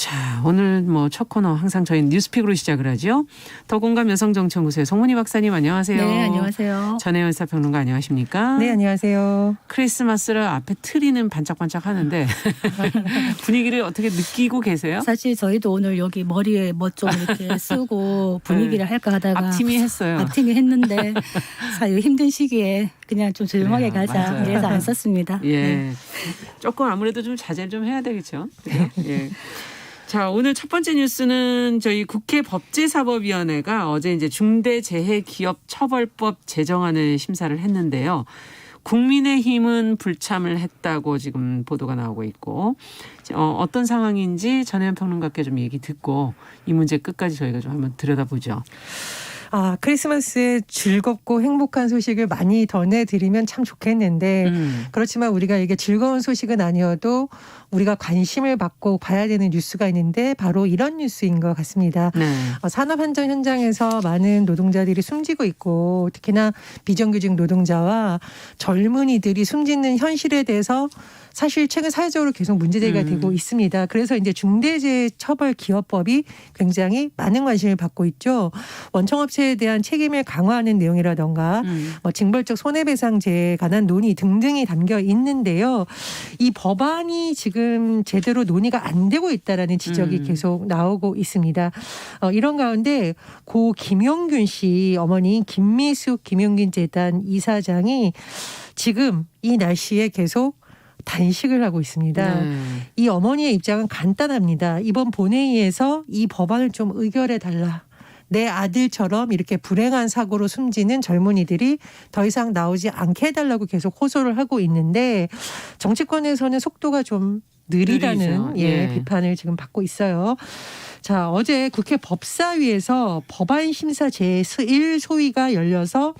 자, 오늘 뭐 첫 코너 항상 저희 뉴스픽으로 시작을 하죠. 더공감 여성정치연구소의 송문희 박사님 안녕하세요. 네, 안녕하세요. 전혜연 사평론가 안녕하십니까? 네, 안녕하세요. 크리스마스를 앞에 트리는 반짝반짝 하는데 분위기를 어떻게 느끼고 계세요? 사실 저희도 오늘 여기 머리에 뭐 좀 이렇게 쓰고 분위기를 할까 하다가 앞팀이 했어요. 앞팀이 했는데 사실 힘든 시기에 그냥 좀 조용하게 그래요, 가자 맞아요. 이래서 안 썼습니다. 예, 네. 조금 아무래도 좀 자제를 좀 해야 되겠죠. 그죠? 예. 자, 오늘 첫 번째 뉴스는 저희 국회 법제사법위원회가 어제 이제 중대재해기업처벌법 제정안을 심사를 했는데요. 국민의힘은 불참을 했다고 지금 보도가 나오고 있고 어떤 상황인지 전혜연 평론가께 좀 얘기 듣고 이 문제 끝까지 저희가 좀 한번 들여다보죠. 크리스마스에 즐겁고 행복한 소식을 많이 전해드리면 참 좋겠는데 그렇지만 우리가 이게 즐거운 소식은 아니어도 우리가 관심을 받고 봐야 되는 뉴스가 있는데 바로 이런 뉴스인 것 같습니다. 네. 산업 안전 현장에서 많은 노동자들이 숨지고 있고 특히나 비정규직 노동자와 젊은이들이 숨지는 현실에 대해서 사실 최근 사회적으로 계속 문제제기가 되고 있습니다. 그래서 이제 중대재해처벌기업법이 굉장히 많은 관심을 받고 있죠. 원청업체에 대한 책임을 강화하는 내용이라던가 뭐 징벌적 손해배상제에 관한 논의 등등이 담겨 있는데요. 이 법안이 지금 제대로 논의가 안 되고 있다라는 지적이 계속 나오고 있습니다. 이런 가운데 고 김용균 씨 어머니 김미숙 김용균 재단 이사장이 지금 이 날씨에 계속 단식을 하고 있습니다. 이 어머니의 입장은 간단합니다. 이번 본회의에서 이 법안을 좀 의결해달라. 내 아들처럼 이렇게 불행한 사고로 숨지는 젊은이들이 더 이상 나오지 않게 해달라고 계속 호소를 하고 있는데 정치권에서는 속도가 좀 느리다는 비판을 지금 받고 있어요. 자, 어제 국회 법사위에서 법안 심사 제1소위가 열려서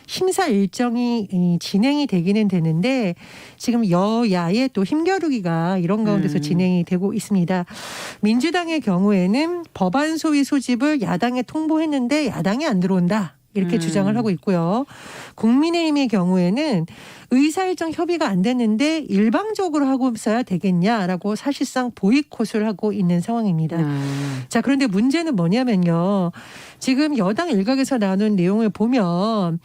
심사 일정이 진행이 되기는 되는데 지금 여야의 또 힘겨루기가 이런 가운데서 진행이 되고 있습니다. 민주당의 경우에는 법안 소위 소집을 야당에 통보했는데 야당이 안 들어온다. 이렇게 주장을 하고 있고요. 국민의힘의 경우에는 의사일정 협의가 안 됐는데 일방적으로 하고 있어야 되겠냐라고 사실상 보이콧을 하고 있는 상황입니다. 자, 그런데 문제는 뭐냐면요. 지금 여당 일각에서 나오는 내용을 보면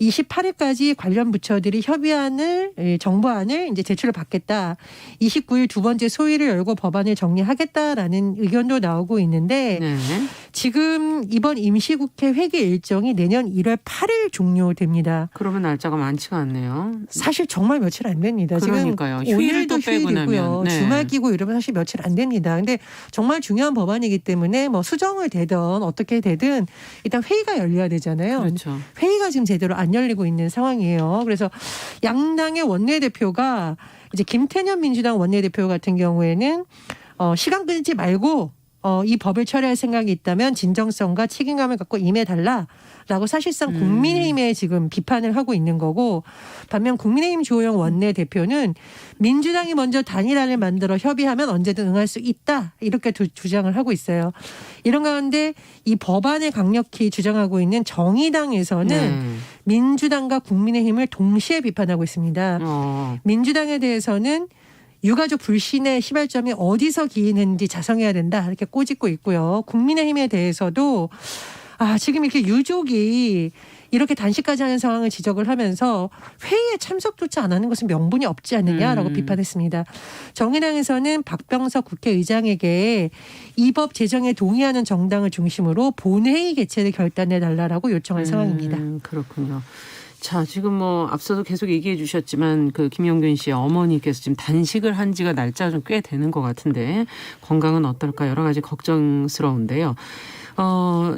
28일까지 관련 부처들이 협의안을 정부안을 이제 제출을 받겠다. 29일 두 번째 소위를 열고 법안을 정리하겠다라는 의견도 나오고 있는데 지금 이번 임시국회 회기 일정이 내년 1월 8일 종료됩니다. 그러면 날짜가 많지가 않네요. 사실 정말 며칠 안 됩니다. 그러니까요. 지금 휴일도 빼고 나면 주말 끼고 이러면 사실 며칠 안 됩니다. 근데 정말 중요한 법안이기 때문에 뭐 수정을 되든 어떻게 되든 일단 회의가 열려야 되잖아요. 그렇죠. 회의가 지금 제대로 안 열리고 있는 상황이에요. 그래서 양당의 원내대표가 이제 김태년 민주당 원내대표 같은 경우에는 시간 끌지 말고 이 법을 처리할 생각이 있다면 진정성과 책임감을 갖고 임해달라라고 사실상 국민의힘에 지금 비판을 하고 있는 거고 반면 국민의힘 주호영 원내대표는 민주당이 먼저 단일화를 만들어 협의하면 언제든 응할 수 있다 이렇게 주장을 하고 있어요. 이런 가운데 이 법안을 강력히 주장하고 있는 정의당에서는 민주당과 국민의힘을 동시에 비판하고 있습니다. 민주당에 대해서는 유가족 불신의 시발점이 어디서 기인했는지 자성해야 된다 이렇게 꼬집고 있고요. 국민의힘에 대해서도 지금 이렇게 유족이 이렇게 단식까지 하는 상황을 지적을 하면서 회의에 참석조차 안 하는 것은 명분이 없지 않느냐라고 비판했습니다. 정의당에서는 박병석 국회의장에게 이 법 제정에 동의하는 정당을 중심으로 본회의 개최를 결단해달라고 요청한 상황입니다. 그렇군요. 자, 지금 뭐 앞서도 계속 얘기해 주셨지만 그 김용균 씨의 어머니께서 지금 단식을 한 지가 날짜가 좀 꽤 되는 것 같은데 건강은 어떨까 여러 가지 걱정스러운데요.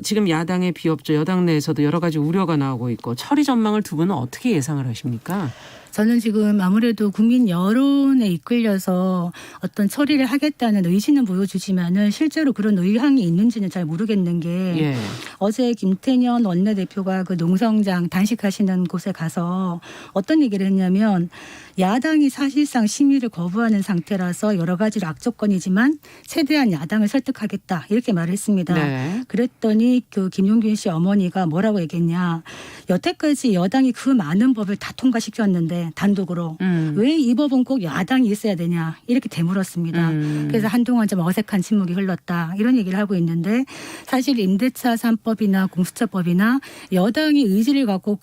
지금 야당의 비협조 여당 내에서도 여러 가지 우려가 나오고 있고 처리 전망을 두 분은 어떻게 예상을 하십니까? 저는 지금 아무래도 국민 여론에 이끌려서 어떤 처리를 하겠다는 의지는 보여주지만은 실제로 그런 의향이 있는지는 잘 모르겠는 게 어제 김태년 원내대표가 그 농성장 단식하시는 곳에 가서 어떤 얘기를 했냐면 야당이 사실상 심의를 거부하는 상태라서 여러 가지로 악조건이지만 최대한 야당을 설득하겠다 이렇게 말을 했습니다. 그랬더니 그 김용균 씨 어머니가 뭐라고 얘기했냐. 여태까지 여당이 그 많은 법을 다 통과시켰는데 단독으로 왜 이 법은 꼭 야당이 있어야 되냐 이렇게 되물었습니다. 그래서 한동안 좀 어색한 침묵이 흘렀다 이런 얘기를 하고 있는데 사실 임대차 3법이나 공수처법이나 여당이 의지를 갖고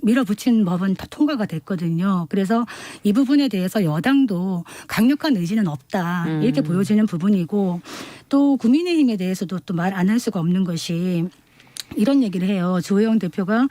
밀어붙인 법은 다 통과가 됐거든요. 그래서 이 부분에 대해서 여당도 강력한 의지는 없다 이렇게 보여지는 부분이고 또 국민의힘에 대해서도 또 말 안 할 수가 없는 것이 이런 얘기를 해요. 주호영 대표가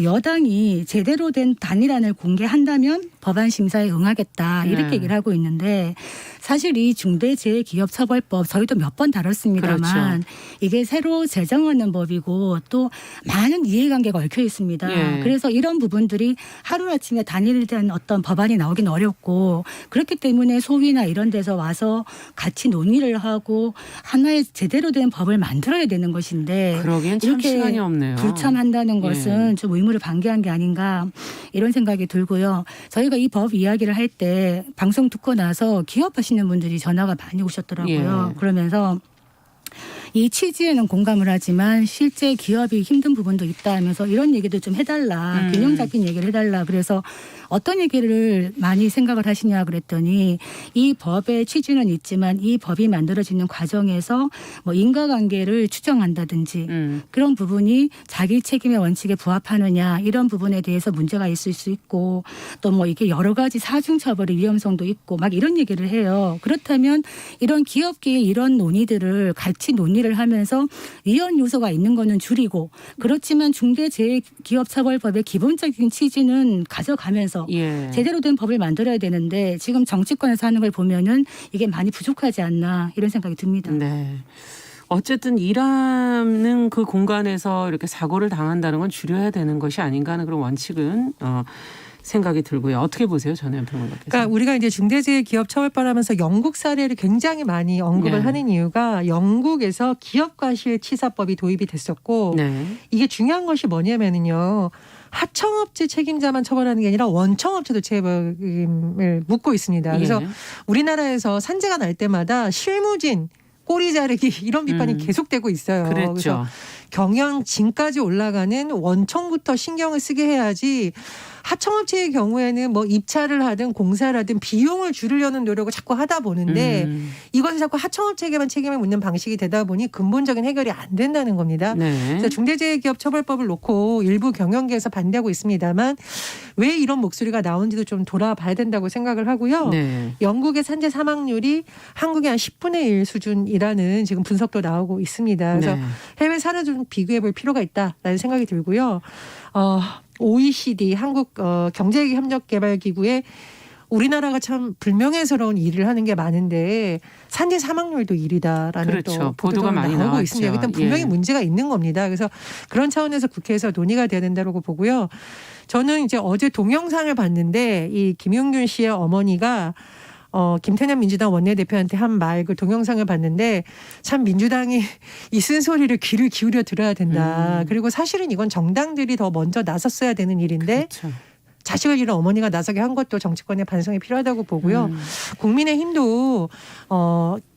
여당이 제대로 된 단일안을 공개한다면 법안 심사에 응하겠다 이렇게 얘기를 하고 있는데 사실 이 중대재해기업처벌법 저희도 몇 번 다뤘습니다만 그렇죠. 이게 새로 제정하는 법이고 또 많은 이해관계가 얽혀 있습니다. 예. 그래서 이런 부분들이 하루아침에 단일된 어떤 법안이 나오긴 어렵고 그렇기 때문에 소위나 이런 데서 와서 같이 논의를 하고 하나의 제대로 된 법을 만들어야 되는 것인데 그러기엔 참 이렇게 시간이 없네요. 불참한다는 것은 좀 의무를 방기한 게 아닌가 이런 생각이 들고요. 저희가 이 법 이야기를 할 때 방송 듣고 나서 기업하시는 분들이 전화가 많이 오셨더라고요. 예. 그러면서 이 취지에는 공감을 하지만 실제 기업이 힘든 부분도 있다 하면서 이런 얘기도 좀 해달라. 균형 잡힌 얘기를 해달라. 그래서 어떤 얘기를 많이 생각을 하시냐 그랬더니 이 법의 취지는 있지만 이 법이 만들어지는 과정에서 뭐 인과관계를 추정한다든지 그런 부분이 자기 책임의 원칙에 부합하느냐 이런 부분에 대해서 문제가 있을 수 있고 또 뭐 이게 여러 가지 사중처벌의 위험성도 있고 막 이런 얘기를 해요. 그렇다면 이런 기업계의 이런 논의들을 같이 논의를 하면서 위헌 요소가 있는 거는 줄이고 그렇지만 중대재해기업처벌법의 기본적인 취지는 가져가면서 예. 제대로 된 법을 만들어야 되는데 지금 정치권에서 하는 걸 보면은 이게 많이 부족하지 않나 이런 생각이 듭니다. 네. 어쨌든 일하는 그 공간에서 이렇게 사고를 당한다는 건 줄여야 되는 것이 아닌가 하는 그런 원칙은 생각이 들고요. 어떻게 보세요, 전혜연 평론가께서? 그러니까 우리가 이제 중대재해기업처벌법 하면서 영국 사례를 굉장히 많이 언급을 네. 하는 이유가 영국에서 기업과실치사법이 도입이 됐었고 네. 이게 중요한 것이 뭐냐면은요. 하청업체 책임자만 처벌하는 게 아니라 원청업체도 책임을 묻고 있습니다. 그래서 예. 우리나라에서 산재가 날 때마다 실무진 꼬리 자르기 이런 비판이 계속되고 있어요. 그랬죠. 그래서 경영진까지 올라가는 원청부터 신경을 쓰게 해야지 하청업체의 경우에는 뭐 입찰을 하든 공사를 하든 비용을 줄이려는 노력을 자꾸 하다 보는데 이것을 자꾸 하청업체에게만 책임을 묻는 방식이 되다 보니 근본적인 해결이 안 된다는 겁니다. 네. 그래서 중대재해기업처벌법을 놓고 일부 경영계에서 반대하고 있습니다만 왜 이런 목소리가 나온지도 좀 돌아봐야 된다고 생각을 하고요. 네. 영국의 산재 사망률이 한국의 한 10분의 1 수준이라는 지금 분석도 나오고 있습니다. 그래서 네. 해외 사례 좀 비교해 볼 필요가 있다라는 생각이 들고요. OECD 한국 경제협력개발기구에 우리나라가 참 불명예스러운 일을 하는 게 많은데 산재 사망률도 1위다라는 그렇죠. 또 보도가 많이 나오고 나왔죠. 있습니다. 일단 분명히 예. 문제가 있는 겁니다. 그래서 그런 차원에서 국회에서 논의가 돼야 된다고 보고요. 저는 이제 어제 동영상을 봤는데 이 김용균 씨의 어머니가 김태년 민주당 원내대표한테 한 말 그 동영상을 봤는데 참 민주당이 이 쓴소리를 귀를 기울여 들어야 된다. 그리고 사실은 이건 정당들이 더 먼저 나섰어야 되는 일인데 그렇죠. 자식을 잃은 어머니가 나서게 한 것도 정치권의 반성이 필요하다고 보고요. 국민의힘도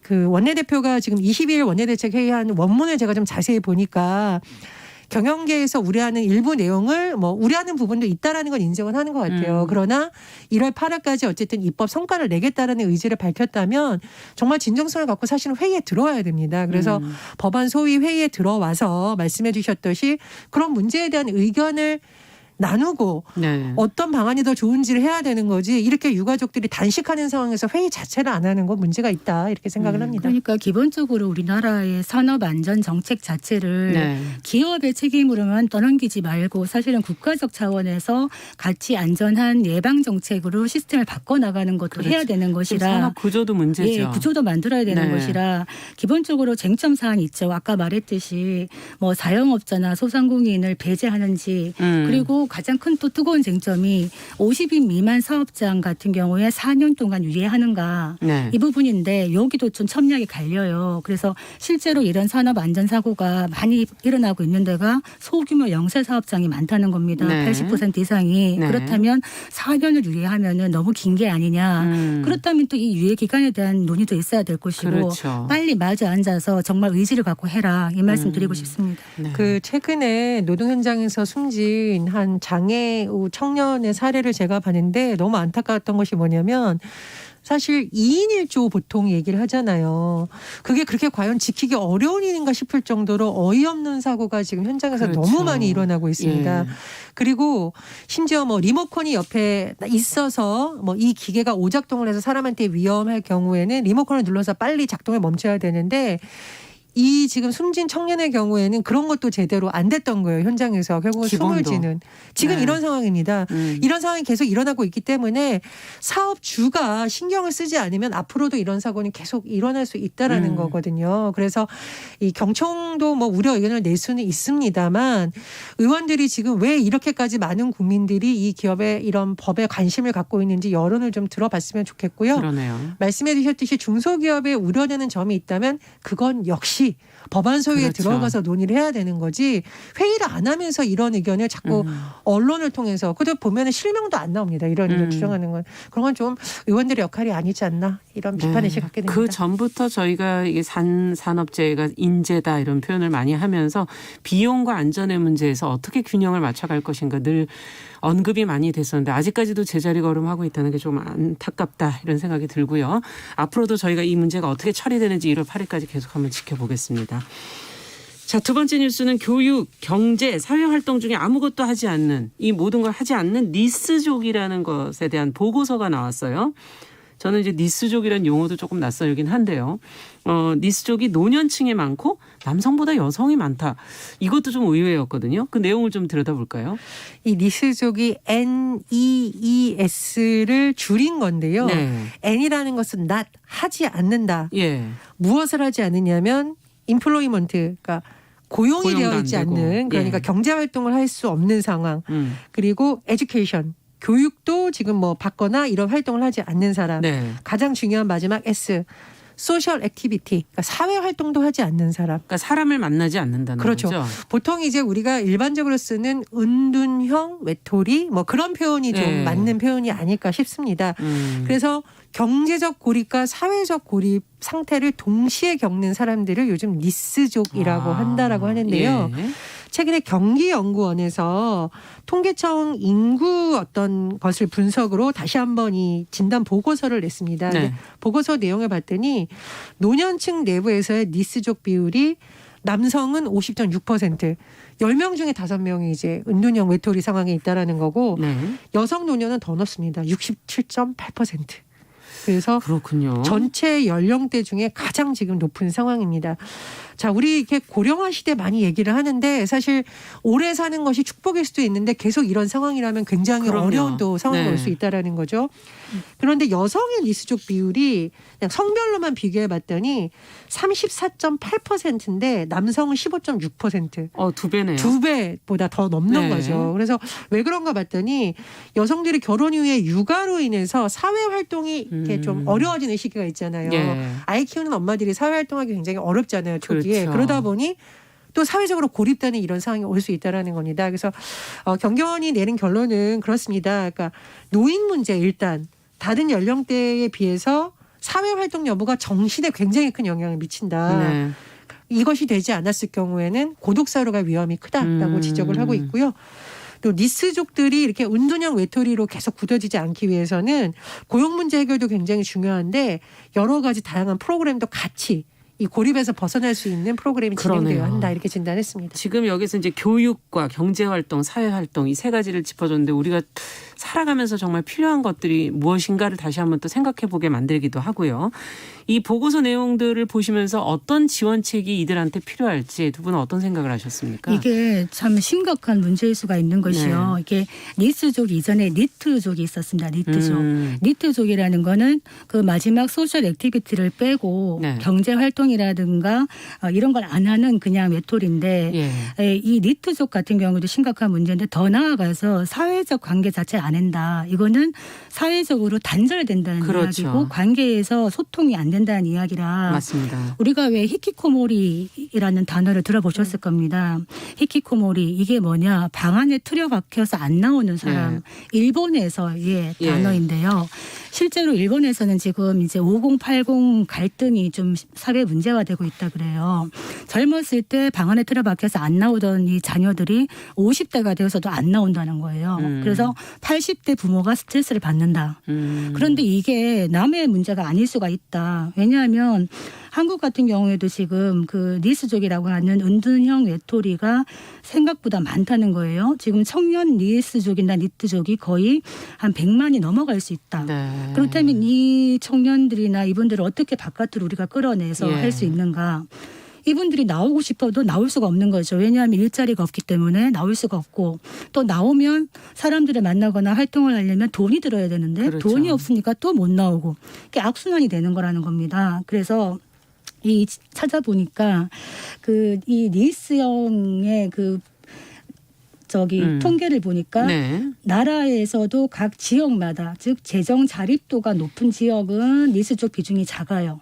그 원내대표가 지금 22일 원내대책 회의한 원문을 제가 좀 자세히 보니까 경영계에서 우려하는 일부 내용을 뭐 우려하는 부분도 있다라는 건 인정은 하는 것 같아요. 그러나 1월 8일까지 어쨌든 입법 성과를 내겠다라는 의지를 밝혔다면 정말 진정성을 갖고 사실은 회의에 들어와야 됩니다. 그래서 법안 소위 회의에 들어와서 말씀해 주셨듯이 그런 문제에 대한 의견을 나누고 네. 어떤 방안이 더 좋은지를 해야 되는 거지 이렇게 유가족들이 단식하는 상황에서 회의 자체를 안 하는 건 문제가 있다 이렇게 생각을 합니다. 그러니까 기본적으로 우리나라의 산업안전 정책 자체를 네. 기업의 책임으로만 떠넘기지 말고 사실은 국가적 차원에서 같이 안전한 예방 정책으로 시스템을 바꿔나가는 것도 그렇죠. 해야 되는 지금 것이라 산업 구조도 문제죠. 예, 구조도 만들어야 되는 네. 것이라 기본적으로 쟁점 사항이 있죠. 아까 말했듯이 뭐 자영업자나 소상공인을 배제하는지 그리고 그리고 가장 큰 또 뜨거운 쟁점이 50인 미만 사업장 같은 경우에 4년 동안 유예하는가 네. 이 부분인데 여기도 좀 첨예하게 갈려요. 그래서 실제로 이런 산업 안전사고가 많이 일어나고 있는 데가 소규모 영세 사업장이 많다는 겁니다. 네. 80% 이상이. 네. 그렇다면 4년을 유예하면 너무 긴 게 아니냐. 그렇다면 또 이 유예 기간에 대한 논의도 있어야 될 것이고 그렇죠. 빨리 마주 앉아서 정말 의지를 갖고 해라. 이 말씀 드리고 싶습니다. 네. 그 최근에 노동 현장에서 숨진 한 장애우 청년의 사례를 제가 봤는데 너무 안타까웠던 것이 뭐냐면 사실 2인 1조 보통 얘기를 하잖아요. 그게 그렇게 과연 지키기 어려운 일인가 싶을 정도로 어이없는 사고가 지금 현장에서 그렇죠. 너무 많이 일어나고 있습니다. 예. 그리고 심지어 뭐 리모컨이 옆에 있어서 뭐 이 기계가 오작동을 해서 사람한테 위험할 경우에는 리모컨을 눌러서 빨리 작동을 멈춰야 되는데 이 지금 숨진 청년의 경우에는 그런 것도 제대로 안 됐던 거예요. 현장에서 결국은 숨을 기본도. 지는. 지금 네. 이런 상황입니다. 음. 이런 상황이 계속 일어나고 있기 때문에 사업주가 신경을 쓰지 않으면 앞으로도 이런 사고는 계속 일어날 수 있다라는 거거든요. 그래서 이 경총도 뭐 우려 의견을 낼 수는 있습니다만 의원들이 지금 왜 이렇게까지 많은 국민들이 이 기업의 이런 법에 관심을 갖고 있는지 여론을 좀 들어봤으면 좋겠고요. 그러네요. 말씀해 주셨듯이 중소기업에 우려되는 점이 있다면 그건 역시 법안 소위에 그렇죠. 들어가서 논의를 해야 되는 거지 회의를 안 하면서 이런 의견을 자꾸 언론을 통해서 그래도 보면은 실명도 안 나옵니다. 이런 의견 주장하는 건 그런 건 좀 의원들의 역할이 아니지 않나 이런 비판의식 갖게 됩니다. 그 전부터 저희가 이게 산업재해가 인재다 이런 표현을 많이 하면서 비용과 안전의 문제에서 어떻게 균형을 맞춰갈 것인가 늘 언급이 많이 됐었는데 아직까지도 제자리 걸음하고 있다는 게 좀 안타깝다 이런 생각이 들고요. 앞으로도 저희가 이 문제가 어떻게 처리되는지 1월 8일까지 계속 한번 지켜보겠습니다. 자, 두 번째 뉴스는 교육, 경제, 사회활동 중에 아무것도 하지 않는 이 모든 걸 하지 않는 니스족이라는 것에 대한 보고서가 나왔어요. 저는 이제 니스족이라는 용어도 조금 낯설긴 한데요. 니스족이 노년층에 많고 남성보다 여성이 많다. 이것도 좀 의외였거든요. 그 내용을 좀 들여다볼까요? 이 니스족이 NEES를 줄인 건데요. 네. N이라는 것은 not 하지 않는다. 예. 무엇을 하지 않느냐면 employment 그러니까 고용이 고용도 되어 안 있지 되고. 않는 그러니까 예. 경제 활동을 할 수 없는 상황. 그리고 education 교육도 지금 뭐 받거나 이런 활동을 하지 않는 사람. 네. 가장 중요한 마지막 S social activity 그러니까 사회 활동도 하지 않는 사람. 그러니까 사람을 만나지 않는다는 그렇죠. 거죠. 보통 이제 우리가 일반적으로 쓰는 은둔형 외톨이 뭐 그런 표현이 좀 네. 맞는 표현이 아닐까 싶습니다. 그래서 경제적 고립과 사회적 고립 상태를 동시에 겪는 사람들을 요즘 니스족이라고 한다라고 하는데요. 예. 최근에 경기연구원에서 통계청 인구 어떤 것을 분석으로 다시 한번 이 진단 보고서를 냈습니다. 네. 근데 보고서 내용을 봤더니 노년층 내부에서의 니스족 비율이 남성은 50.6%, 10명 중에 5명이 이제 은둔형 외톨이 상황에 있다라는 거고 네. 여성 노년은 더 높습니다. 67.8%. 그래서 그렇군요. 전체 연령대 중에 가장 지금 높은 상황입니다. 자, 우리 이렇게 고령화 시대 많이 얘기를 하는데 사실 오래 사는 것이 축복일 수도 있는데 계속 이런 상황이라면 굉장히 그럼요. 어려운 또 상황이 네. 올 수 있다라는 거죠. 그런데 여성의 니스족 비율이 그냥 성별로만 비교해 봤더니 34.8%인데 남성은 15.6%. 두 배네요. 2배보다 더 넘는 네. 거죠. 그래서 왜 그런가 봤더니 여성들이 결혼 이후에 육아로 인해서 사회 활동이 이렇게 좀 어려워지는 시기가 있잖아요. 예. 아이 키우는 엄마들이 사회 활동하기 굉장히 어렵잖아요. 초기에. 그렇죠. 그러다 보니 또 사회적으로 고립되는 이런 상황이 올 수 있다라는 겁니다. 그래서 경경원이 내린 결론은 그렇습니다. 그러니까 노인 문제 일단 다른 연령대에 비해서 사회 활동 여부가 정신에 굉장히 큰 영향을 미친다. 네. 이것이 되지 않았을 경우에는 고독사로 갈 위험이 크다라고 지적을 하고 있고요. 또 니스족들이 이렇게 은둔형 외톨이로 계속 굳어지지 않기 위해서는 고용 문제 해결도 굉장히 중요한데 여러 가지 다양한 프로그램도 같이 이 고립에서 벗어날 수 있는 프로그램이 진행되어야 그러네요. 한다 이렇게 진단했습니다. 지금 여기서 이제 교육과 경제활동, 사회활동 이 세 가지를 짚어줬는데 우리가 살아가면서 정말 필요한 것들이 무엇인가를 다시 한번 또 생각해 보게 만들기도 하고요. 이 보고서 내용들을 보시면서 어떤 지원책이 이들한테 필요할지 두 분은 어떤 생각을 하셨습니까? 이게 참 심각한 문제일 수가 있는 것이요. 네. 이게 니스족 이전에 니트족이 있었습니다. 니트족. 니트족이라는 거는 그 마지막 소셜 액티비티를 빼고 네. 경제 활동이라든가 이런 걸 안 하는 그냥 외톨인데 예. 이 니트족 같은 경우도 심각한 문제인데 더 나아가서 사회적 관계 자체 안 한다. 이거는 사회적으로 단절된다는 그렇죠. 이야기고 관계에서 소통이 안 된다는 이야기라. 맞습니다. 우리가 왜 히키코모리라는 단어를 들어보셨을 겁니다. 히키코모리 이게 뭐냐? 방 안에 틀어 박혀서 안 나오는 사람. 일본에서의 단어인데요. 실제로 일본에서는 지금 이제 5080 갈등이 좀 사회 문제화되고 있다 그래요. 젊었을 때 방 안에 틀어 박혀서 안 나오던 이 자녀들이 50대가 되어서도 안 나온다는 거예요. 그래서 80대 부모가 스트레스를 받는다. 그런데 이게 남의 문제가 아닐 수가 있다. 왜냐하면 한국 같은 경우에도 지금 그 니스족이라고 하는 은둔형 외톨이가 생각보다 많다는 거예요. 지금 청년 니스족이나 니트족이 거의 한 100만이 넘어갈 수 있다. 네. 그렇다면 이 청년들이나 이분들을 어떻게 바깥으로 우리가 끌어내서 할 수 있는가. 이분들이 나오고 싶어도 나올 수가 없는 거죠. 왜냐하면 일자리가 없기 때문에 나올 수가 없고 또 나오면 사람들을 만나거나 활동을 하려면 돈이 들어야 되는데 그렇죠. 돈이 없으니까 또 못 나오고 이게 악순환이 되는 거라는 겁니다. 그래서 이 찾아보니까 그 이 니스형의 그 통계를 보니까 네. 나라에서도 각 지역마다 즉 재정 자립도가 높은 지역은 니스족 비중이 작아요.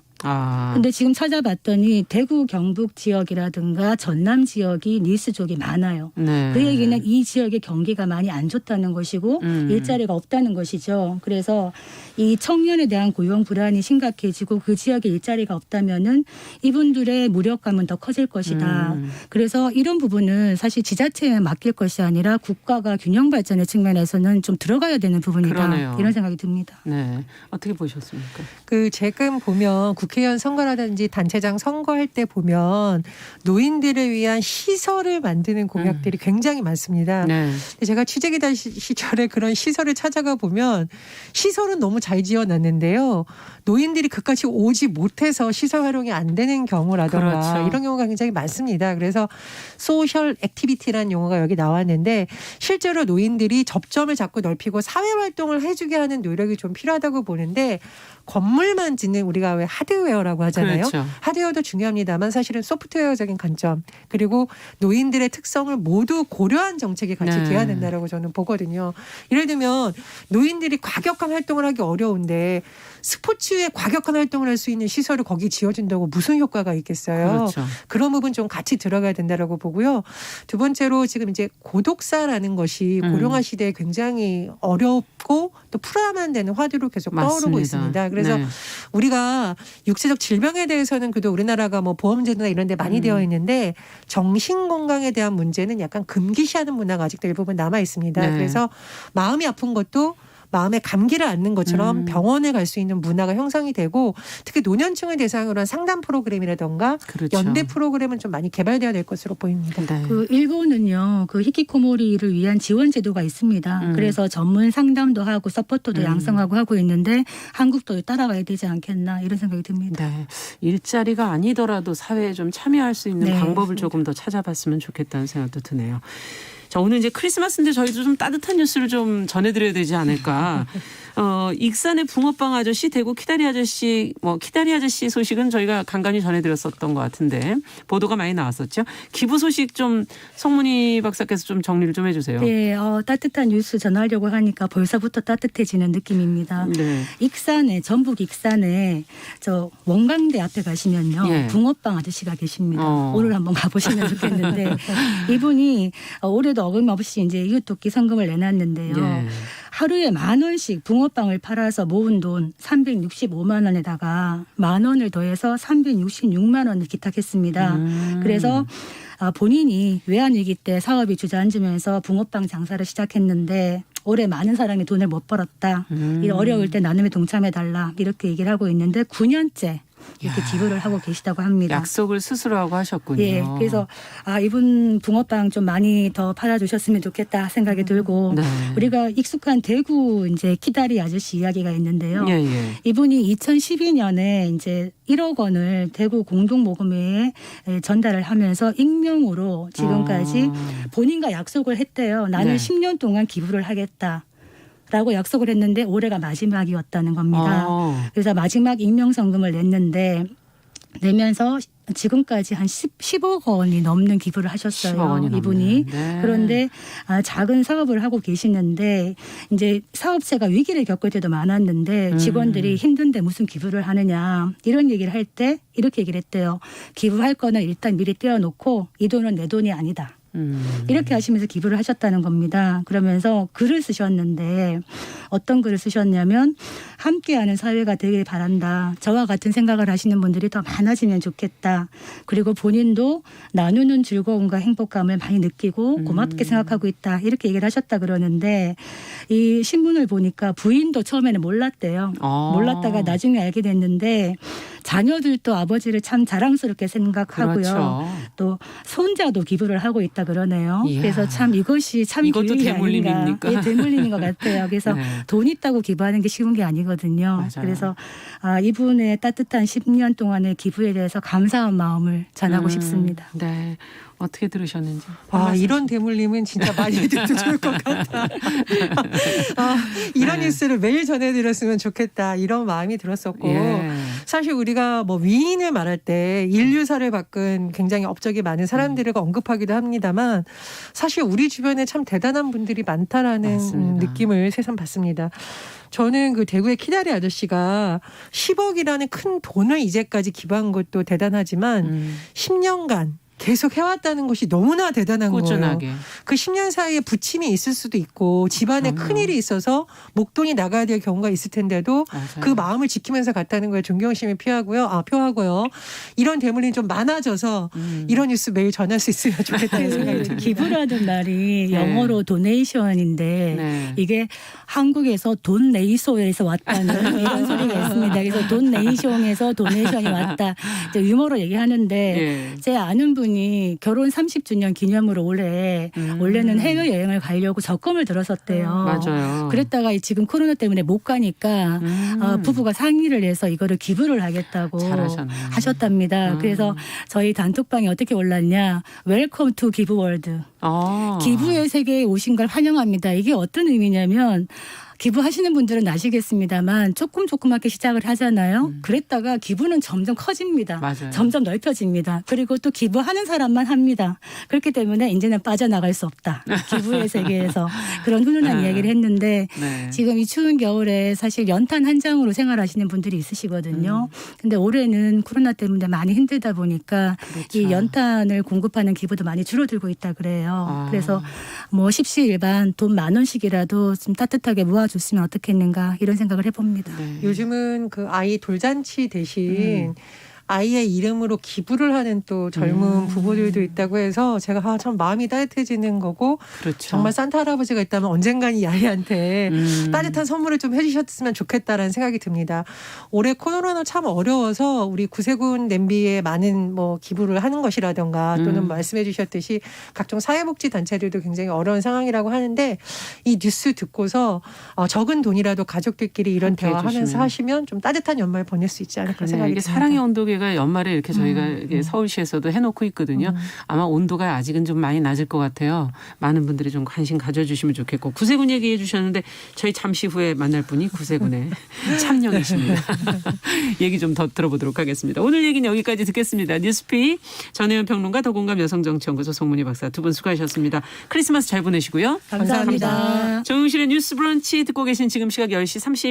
근데 지금 찾아봤더니 대구 경북 지역이라든가 전남 지역이 니스족이 많아요. 네. 그 얘기는 이 지역의 경기가 많이 안 좋다는 것이고 일자리가 없다는 것이죠. 그래서 이 청년에 대한 고용 불안이 심각해지고 그 지역에 일자리가 없다면은 이분들의 무력감은 더 커질 것이다. 그래서 이런 부분은 사실 지자체에 맡길 것이 아니라 국가가 균형 발전의 측면에서는 좀 들어가야 되는 부분이다. 그러네요. 이런 생각이 듭니다. 네. 어떻게 보셨습니까? 그 최근 보면 국회의원 선거라든지 단체장 선거할 때 보면 노인들을 위한 시설을 만드는 공약들이 굉장히 많습니다. 네. 제가 취재기자 시절에 그런 시설을 찾아가 보면 시설은 너무 잘 지어놨는데요. 노인들이 그까지 오지 못해서 시설 활용이 안 되는 경우라던가 그렇죠. 이런 경우가 굉장히 많습니다. 그래서 소셜 액티비티라는 용어가 여기 나왔는데 실제로 노인들이 접점을 자꾸 넓히고 사회활동을 해주게 하는 노력이 좀 필요하다고 보는데 건물만 짓는 우리가 왜 하드웨어라고 하잖아요. 그렇죠. 하드웨어도 중요합니다만 사실은 소프트웨어적인 관점 그리고 노인들의 특성을 모두 고려한 정책이 같이 네. 돼야 된다라고 저는 보거든요. 예를 들면 노인들이 과격한 활동을 하기 어려운데 스포츠에 과격한 활동을 할 수 있는 시설을 거기 지어준다고 무슨 효과가 있겠어요. 그렇죠. 그런 부분 좀 같이 들어가야 된다라고 보고요. 두 번째로 지금 이제 고독사라는 것이 고령화 시대에 굉장히 어렵고 또 풀어야만 되는 화두로 계속 떠오르고 맞습니다. 있습니다. 그래서 네. 우리가 육체적 질병에 대해서는 그래도 우리나라가 뭐 보험제도나 이런 데 많이 되어 있는데 정신 건강에 대한 문제는 약간 금기시하는 문화가 아직도 일부분 남아 있습니다. 네. 그래서 마음이 아픈 것도 마음에 감기를 앓는 것처럼 병원에 갈 수 있는 문화가 형성이 되고 특히 노년층을 대상으로 한 상담 프로그램이라던가 그렇죠. 연대 프로그램은 좀 많이 개발돼야 될 것으로 보입니다. 네. 그 일본은요, 그 히키코모리를 위한 지원 제도가 있습니다. 그래서 전문 상담도 하고 서포터도 양성하고 하고 있는데 한국도 따라가야 되지 않겠나 이런 생각이 듭니다. 네. 일자리가 아니더라도 사회에 좀 참여할 수 있는 네, 방법을 조금 더 찾아봤으면 좋겠다는 생각도 드네요. 자, 오늘 이제 크리스마스인데 저희도 좀 따뜻한 뉴스를 좀 전해드려야 되지 않을까. 익산의 붕어빵 아저씨, 대구 키다리 아저씨, 키다리 아저씨 소식은 저희가 간간히 전해드렸었던 것 같은데 보도가 많이 나왔었죠. 기부 소식 좀 송문희 박사께서 좀 정리를 좀 해주세요. 네, 따뜻한 뉴스 전하려고 하니까 벌써부터 따뜻해지는 느낌입니다. 네. 익산에 전북 익산에 저 원광대 앞에 가시면요, 예. 붕어빵 아저씨가 계십니다. 어. 오늘 한번 가보시면 좋겠는데 이분이 올해도 어김없이 이제 이웃돕기 성금을 내놨는데요. 예. 하루에 10,000원씩 붕어빵을 팔아서 모은 돈 365만 원에다가 10,000원을 더해서 366만 원을 기탁했습니다. 그래서 본인이 외환위기 때 사업이 주저앉으면서 붕어빵 장사를 시작했는데 올해 많은 사람이 돈을 못 벌었다. 이 어려울 때 나눔에 동참해달라. 이렇게 얘기를 하고 있는데 9년째 이렇게 야. 기부를 하고 계시다고 합니다. 약속을 스스로 하고 하셨군요. 예, 그래서 이분 붕어빵 좀 많이 더 팔아주셨으면 좋겠다 생각이 들고 네. 우리가 익숙한 대구 이제 키다리 아저씨 이야기가 있는데요. 예, 예. 이분이 2012년에 이제 1억 원을 대구 공동모금회에 전달을 하면서 익명으로 지금까지 본인과 약속을 했대요. 나는 네. 10년 동안 기부를 하겠다. 라고 약속을 했는데 올해가 마지막이었다는 겁니다. 그래서 마지막 익명성금을 내면서 지금까지 한 10억 원이 넘는 기부를 하셨어요. 10억 원이 이분이. 네. 그런데 작은 사업을 하고 계시는데 이제 사업체가 위기를 겪을 때도 많았는데 직원들이 힘든데 무슨 기부를 하느냐 이런 얘기를 할 때 이렇게 얘기를 했대요. 기부할 거는 일단 미리 떼어놓고 이 돈은 내 돈이 아니다. 이렇게 하시면서 기부를 하셨다는 겁니다. 그러면서 글을 쓰셨는데 어떤 글을 쓰셨냐면 함께하는 사회가 되길 바란다. 저와 같은 생각을 하시는 분들이 더 많아지면 좋겠다. 그리고 본인도 나누는 즐거움과 행복감을 많이 느끼고 고맙게 생각하고 있다. 이렇게 얘기를 하셨다 그러는데 이 신문을 보니까 부인도 처음에는 몰랐대요. 몰랐다가 나중에 알게 됐는데 자녀들도 아버지를 참 자랑스럽게 생각하고요. 그렇죠. 또 손자도 기부를 하고 있다 그러네요. 이야. 그래서 참 이것이 참 이것도 교육이 대물림입니까? 아닌가. 예, 대물림인 것 같아요. 그래서 네. 돈 있다고 기부하는 게 쉬운 게 아니거든요. 맞아요. 그래서 이분의 따뜻한 10년 동안의 기부에 대해서 감사한 마음을 전하고 싶습니다. 네. 어떻게 들으셨는지. 이런 대물림은 진짜 많이 듣도 좋을 것 같다. 이런 네. 뉴스를 매일 전해드렸으면 좋겠다. 이런 마음이 들었었고 예. 사실 우리가 뭐 위인을 말할 때 인류사를 바꾼 굉장히 업적이 많은 사람들을 언급하기도 합니다만 사실 우리 주변에 참 대단한 분들이 많다라는 맞습니다. 느낌을 새삼 받습니다. 저는 그 대구의 키다리 아저씨가 10억이라는 큰 돈을 이제까지 기부한 것도 대단하지만 10년간 계속 해왔다는 것이 너무나 대단한 꾸준하게. 거예요. 그 10년 사이에 부침이 있을 수도 있고 집안에 그럼요. 큰일이 있어서 목돈이 나가야 될 경우가 있을 텐데도 맞아요. 그 마음을 지키면서 갔다는 거에 존경심을 표하고요. 이런 대물림이 좀 많아져서 이런 뉴스 매일 전할 수 있으면 좋겠다는 생각이 그 듭니다. 기부라는 말이 네. 영어로 도네이션인데 네. 이게 한국에서 돈네이소에서 왔다는 이런 소리가 있습니다. 그래서 돈네이션에서 도네이션이 왔다. 이제 유머로 얘기하는데 예. 제 아는 분이 결혼 30주년 기념으로 올해는 해외여행을 가려고 적금을 들었었대요. 맞아요. 그랬다가 지금 코로나 때문에 못 가니까 부부가 상의를 해서 이거를 기부를 하겠다고 잘하셨네. 하셨답니다. 그래서 저희 단톡방에 어떻게 올랐냐. 웰컴 투 기부월드. 기부의 세계에 오신 걸 환영합니다. 이게 어떤 의미냐면 기부하시는 분들은 아시겠습니다만 조그맣게 시작을 하잖아요. 그랬다가 기부는 점점 커집니다. 맞아요. 점점 넓혀집니다. 그리고 또 기부하는 사람만 합니다. 그렇기 때문에 이제는 빠져나갈 수 없다. 기부의 세계에서 그런 훈훈한 네. 이야기를 했는데 네. 지금 이 추운 겨울에 사실 연탄 한 장으로 생활하시는 분들이 있으시거든요. 근데 올해는 코로나 때문에 많이 힘들다 보니까 그렇죠. 이 연탄을 공급하는 기부도 많이 줄어들고 있다 그래요. 그래서 뭐 십시일반 돈 10,000원씩이라도 좀 따뜻하게 모아줬으면 어떻겠는가 이런 생각을 해봅니다. 네. 요즘은 그 아이 돌잔치 대신 아이의 이름으로 기부를 하는 또 젊은 부부들도 있다고 해서 제가 참 마음이 따뜻해지는 거고 그렇죠. 정말 산타 할아버지가 있다면 언젠간 이 아이한테 따뜻한 선물을 좀 해주셨으면 좋겠다라는 생각이 듭니다. 올해 코로나는 참 어려워서 우리 구세군 냄비에 많은 뭐 기부를 하는 것이라든가 또는 말씀해 주셨듯이 각종 사회복지 단체들도 굉장히 어려운 상황이라고 하는데 이 뉴스 듣고서 적은 돈이라도 가족들끼리 이런 함께 대화하면서 해주시면. 하시면 좀 따뜻한 연말 보낼 수 있지 않을까 그러네요. 생각이 이게 듭니다. 사랑의 온도계가 연말에 이렇게 저희가 이게 서울시에서도 해놓고 있거든요. 아마 온도가 아직은 좀 많이 낮을 것 같아요. 많은 분들이 좀 관심 가져주시면 좋겠고 구세군 얘기해 주셨는데 저희 잠시 후에 만날 분이 구세군의 참령이십니다. 얘기 좀 더 들어보도록 하겠습니다. 오늘 얘기는 여기까지 듣겠습니다. 뉴스피 전혜연 평론가 더공감 여성정치연구소 송문희 박사 두 분 수고하셨습니다. 크리스마스 잘 보내시고요. 감사합니다. 감사합니다. 정용실의 뉴스 브런치 듣고 계신 지금 시각 10시 30분.